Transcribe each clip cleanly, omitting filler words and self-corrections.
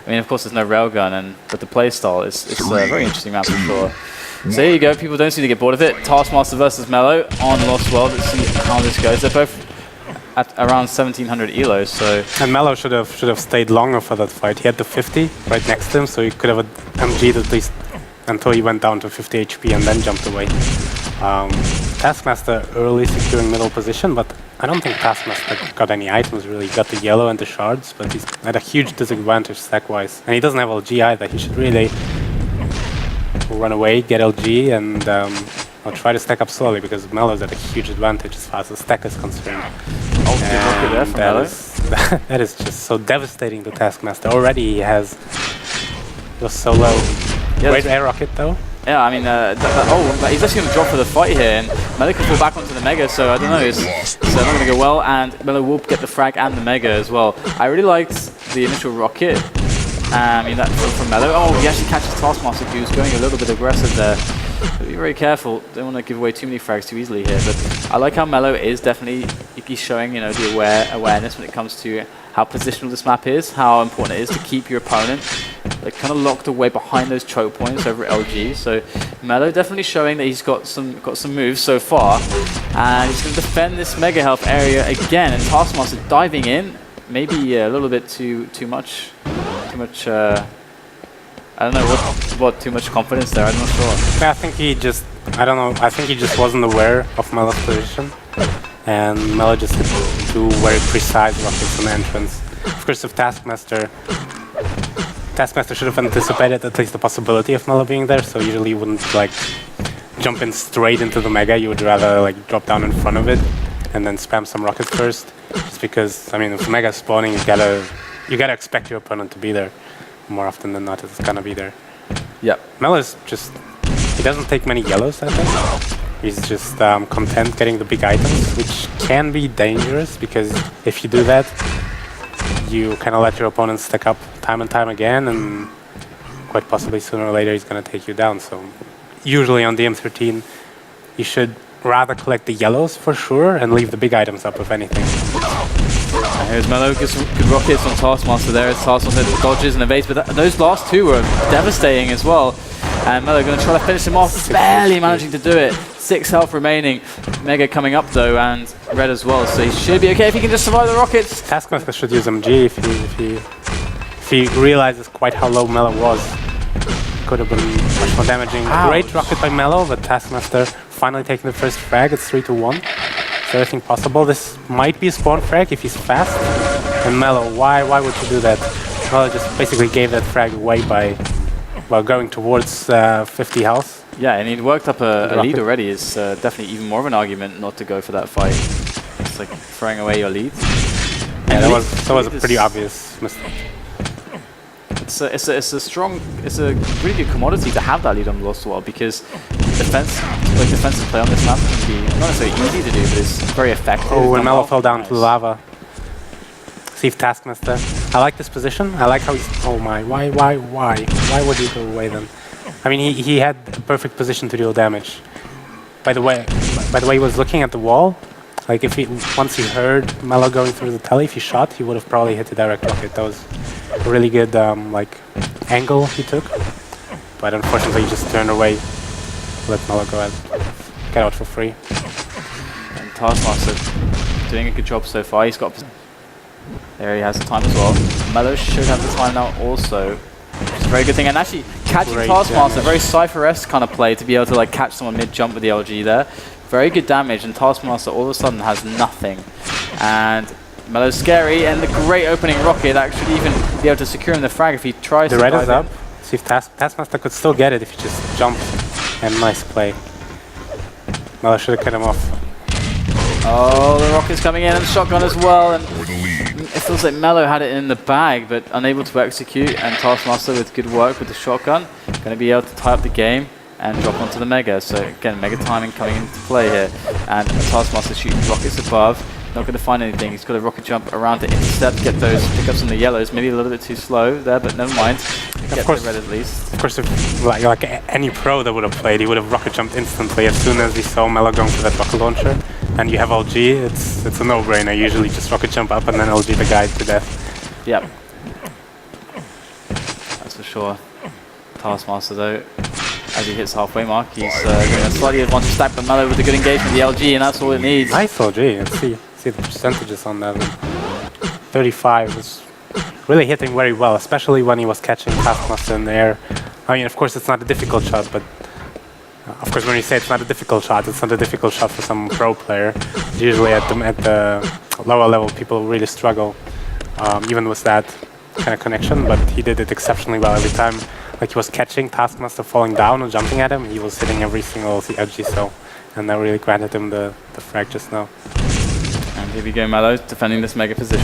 I mean, of course, there's no railgun, but the playstyle it's a very interesting map for sure. So here you go. People don't seem to get bored of it. Taskmaster versus Mellow on Lost World. Let's see how this goes. They're both at around 1700 elos. So and Mellow should have stayed longer for that fight. He had the 50 right next to him, so he could have MG'd at least until he went down to 50 HP and then jumped away. Taskmaster early securing middle position, but I don't think Taskmaster got any items really. He got the yellow and the shards, but he's at a huge disadvantage stack-wise. And he doesn't have LG either. He should really run away, get LG, and I'll try to stack up slowly because Mellow's at a huge advantage as far as the stack is concerned. Oh, good there from Mellow. That is just so devastating to Taskmaster. Already he has was so low. Yeah, great air rocket though. Yeah, I mean, he's actually going to drop for the fight here, and Mellow can fall back onto the Mega, so I don't know, it's not going to go well, and Mellow will get the frag and the Mega as well. I really liked the initial rocket, I mean, that from Mellow. Oh, he actually catches Taskmaster, who's going a little bit aggressive there. Be very careful, don't want to give away too many frags too easily here, but I like how Mellow is definitely, he's showing, you know, the awareness when it comes to how positional this map is, how important it is to keep your opponent like kind of locked away behind those choke points over LG. So Mellow definitely showing that he's got some moves so far, and he's going to defend this mega health area again. And Taskmaster diving in, maybe a little bit too much. I don't know what too much confidence there. I'm not sure. I think he just wasn't aware of Mellow's position, and Mellow just hit two very precise rockets on the entrance. Of course, if Taskmaster should have anticipated at least the possibility of Mellow being there, so usually you wouldn't like jump in straight into the Mega, you would rather like drop down in front of it and then spam some rockets first. Just because, I mean, if Mega's spawning, you gotta expect your opponent to be there. More often than not, it's gonna be there. Yeah. Mellow's just, he doesn't take many yellows, I think. He's just content getting the big items, which can be dangerous because if you do that, you kind of let your opponent stack up time and time again, and quite possibly sooner or later he's going to take you down. So usually on the M13, you should rather collect the yellows for sure and leave the big items up if anything. And here's Mellow, gets some good rockets on Taskmaster there. Taskmaster dodges and evades, but those last two were devastating as well. And Mellow going to try to finish him off, barely managing to do it. 6 health remaining. Mega coming up though, and Red as well, so he should be okay if he can just survive the rockets. Taskmaster should use MG if he realizes quite how low Mellow was. Could have been much more damaging. Ouch. Great rocket by Mellow, but Taskmaster finally taking the first frag. It's 3-1. So everything possible. This might be a spawn frag if he's fast. And Mellow, why would you do that? Mellow just basically gave that frag away by going towards 50 health. Yeah, and he'd worked up a lead already. It's definitely even more of an argument not to go for that fight. It's like throwing away your lead. Yeah, that was a pretty obvious mistake. It's a really good commodity to have that lead on Lost World because defensive play on this map can be not necessarily easy to do, but it's very effective. Oh, and Mellow fell down to the lava. See if Taskmaster. I like this position. I like how he's. Oh my! Why would you go away then? I mean, he had the perfect position to deal damage. By the way, he was looking at the wall. Like once he heard Mellow going through the telly, if he shot, he would have probably hit the direct rocket. That was a really good like angle he took. But unfortunately, he just turned away. Let Mellow go ahead, get out for free. And Taskmaster doing a good job so far. He's got. There he has the time as well. Mellow should have the time now also, which is a very good thing. And actually, catching Taskmaster, very Cypher-esque kind of play to be able to like catch someone mid-jump with the LG there. Very good damage, and Taskmaster all of a sudden has nothing. And Mellow's scary, and the great opening rocket actually even be able to secure him the frag if he tries to. The red is up. See if Taskmaster could still get it if he just jumped. And nice play. Mellow should have cut him off. Oh, the rocket's coming in, and shotgun as well. And it feels like Mellow had it in the bag, but unable to execute. And Taskmaster with good work with the shotgun, going to be able to tie up the game and drop onto the Mega. So again, Mega timing coming into play here. And Taskmaster shooting rockets above. Not going to find anything. He's got a rocket jump around to intercept, get those pickups on the yellows. Maybe a little bit too slow there, but never mind. Get the red at least. Of course, if like any pro that would have played, he would have rocket jumped instantly as soon as he saw Mellow going for that rocket launcher. And you have LG, it's a no-brainer. Usually just rocket jump up and then LG the guy to death. Yep. for sure. Taskmaster though, as he hits halfway mark, he's getting a slightly advantage stack, but Mellow with a good engagement, the LG, and that's all it needs. Nice LG. Let's see the percentages on that. 35 was really hitting very well, especially when he was catching Taskmaster in the air. I mean, of course, it's not a difficult shot, but of course, when you say it's not a difficult shot, it's not a difficult shot for some pro player. Usually at the lower level, people really struggle, even with that kind of connection, but he did it exceptionally well every time. Like he was catching Taskmaster falling down and jumping at him, he was hitting every single LG cell, and that really granted him the frag just now. And here we go, Mellow defending this mega position.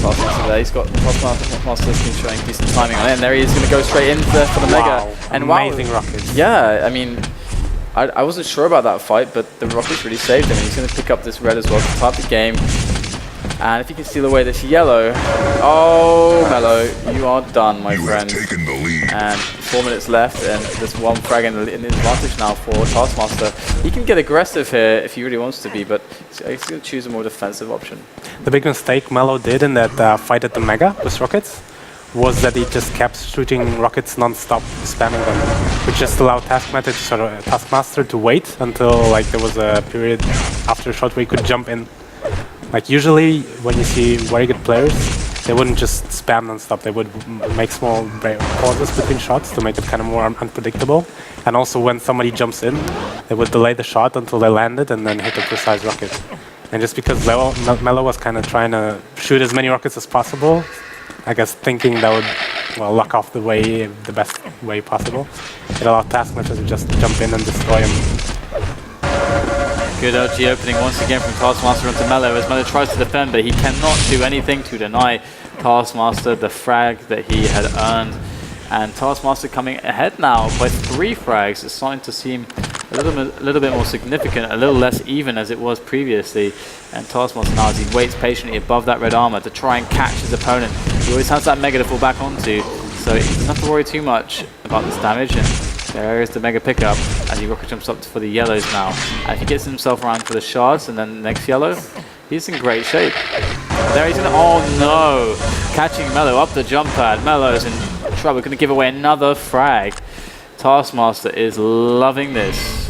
Taskmaster there, he's got Taskmaster's been showing decent timing on it, and there he is going to go straight in for the mega. And amazing rockets. Yeah, I mean, I wasn't sure about that fight, but the rockets really saved him. He's going to pick up this red as well to start the game. And if he can steal away this yellow, oh, Mellow, you are done, my friend. And 4 minutes left, and there's one frag in the advantage now for Taskmaster. He can get aggressive here if he really wants to be, but he's going to choose a more defensive option. The big mistake Mellow did in that fight at the Mega with rockets was that he just kept shooting rockets non-stop, spamming them, which just allowed Taskmaster to wait until like there was a period after a shot where he could jump in. Like usually when you see very good players, they wouldn't just spam non-stop, they would make small pauses between shots to make it kind of more unpredictable. And also when somebody jumps in, they would delay the shot until they landed and then hit a precise rocket. And just because Mellow was kind of trying to shoot as many rockets as possible, I guess thinking that would, well, lock off the best way possible, it allowed Taskmaster to just jump in and destroy him. Good LG opening once again from Taskmaster onto Mellow as Mellow tries to defend, but he cannot do anything to deny Taskmaster the frag that he had earned. And Taskmaster coming ahead now by 3 frags. It's starting to seem a little bit more significant, a little less even as it was previously. And Taskmaster now, as he waits patiently above that red armor to try and catch his opponent. He always has that mega to fall back onto, so he doesn't have to worry too much about this damage. And there is the mega pickup as he rocket jumps up for the yellows now. And if he gets himself around for the shards and then the next yellow, he's in great shape. There he's gonna, oh no! Catching Mellow up the jump pad. Mellow's in trouble, gonna give away another frag. Taskmaster is loving this.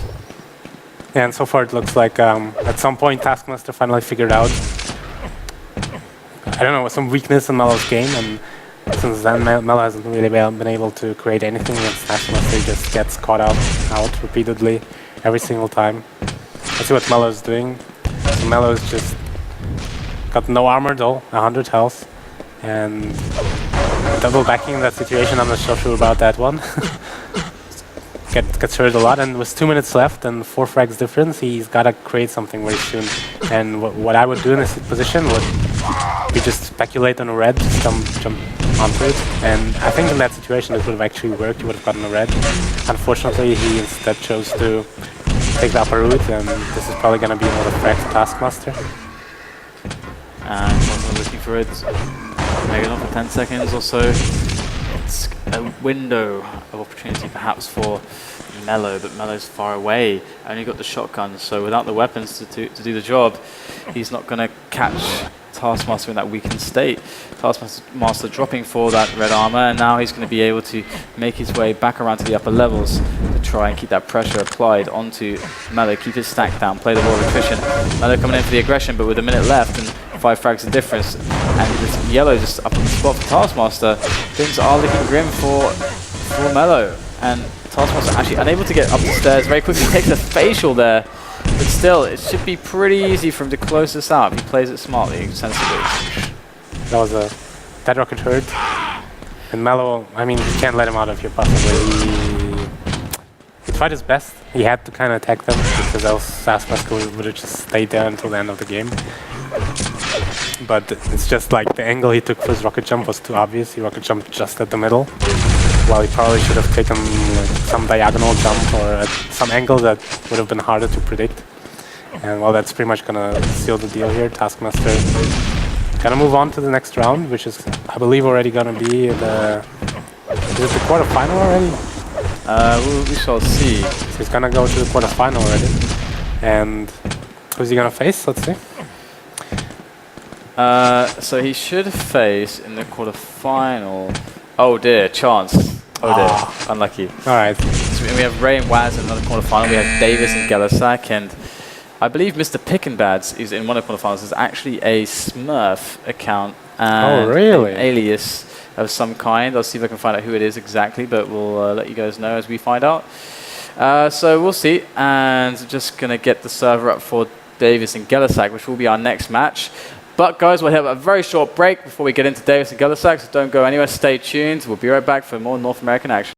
Yeah, and so far it looks like at some point Taskmaster finally figured out, I don't know, some weakness in Mellow's game, and since then Mellow hasn't really been able to create anything against Taskmaster. He just gets caught out repeatedly every single time. Let's see what Mellow's doing. So Mellow's just got no armor though, 100 health, and double backing in that situation. I'm not so sure about that one. Gets hurt a lot, and with 2 minutes left and 4 frags difference, he's got to create something very soon. And what I would do in this position would be just speculate on a red, jump onto it. And I think in that situation it would have actually worked. He would have gotten a red. Unfortunately, he instead chose to take the upper route, and this is probably going to be another frag for Taskmaster. And also looking for it. Mega on for 10 seconds or so. It's a window of opportunity perhaps for Mellow, but Mellow's far away. Only got the shotgun, so without the weapons to do the job, he's not going to catch Taskmaster in that weakened state. Taskmaster dropping for that red armor, and now he's going to be able to make his way back around to the upper levels to try and keep that pressure applied onto Mellow, keep his stack down, play the war of attrition. Mellow coming in for the aggression, but with a minute left and 5 frags of difference, and this yellow just up on the spot for Taskmaster. Things are looking grim for Mellow, and Taskmaster actually unable to get up the stairs very quickly. Takes a facial there, but still, it should be pretty easy for him to close this out if he plays it smartly and sensibly. That was that rocket hurt, and Mellow, I mean, you can't let him out of here possibly. He tried his best. He had to kind of attack them because else Taskmaster would have just stayed there until the end of the game. But it's just like the angle he took for his rocket jump was too obvious. He rocket jumped just at the middle, while he probably should have taken like, some diagonal jump or at some angle that would have been harder to predict. And well, that's pretty much gonna seal the deal here. Taskmaster gonna move on to the next round, which is, I believe, already gonna be the... Is it the quarterfinal already? We shall see. So he's gonna go to the quarterfinal already. And who's he gonna face? Let's see. So he should face in the quarterfinal Oh dear, chance. Oh dear, unlucky. All right. So we have Ray and Waz in another quarterfinal. We have Davis and Gelasak, and I believe Mr. Pickenbads is in one of the quarterfinals. Is actually a Smurf account and really? an alias of some kind. I'll see if I can find out who it is exactly, but we'll let you guys know as we find out. So we'll see, and just gonna get the server up for Davis and Gelasak, which will be our next match. But guys, we'll have a very short break before we get into Davis and Gelasak, so don't go anywhere, stay tuned. We'll be right back for more North American action.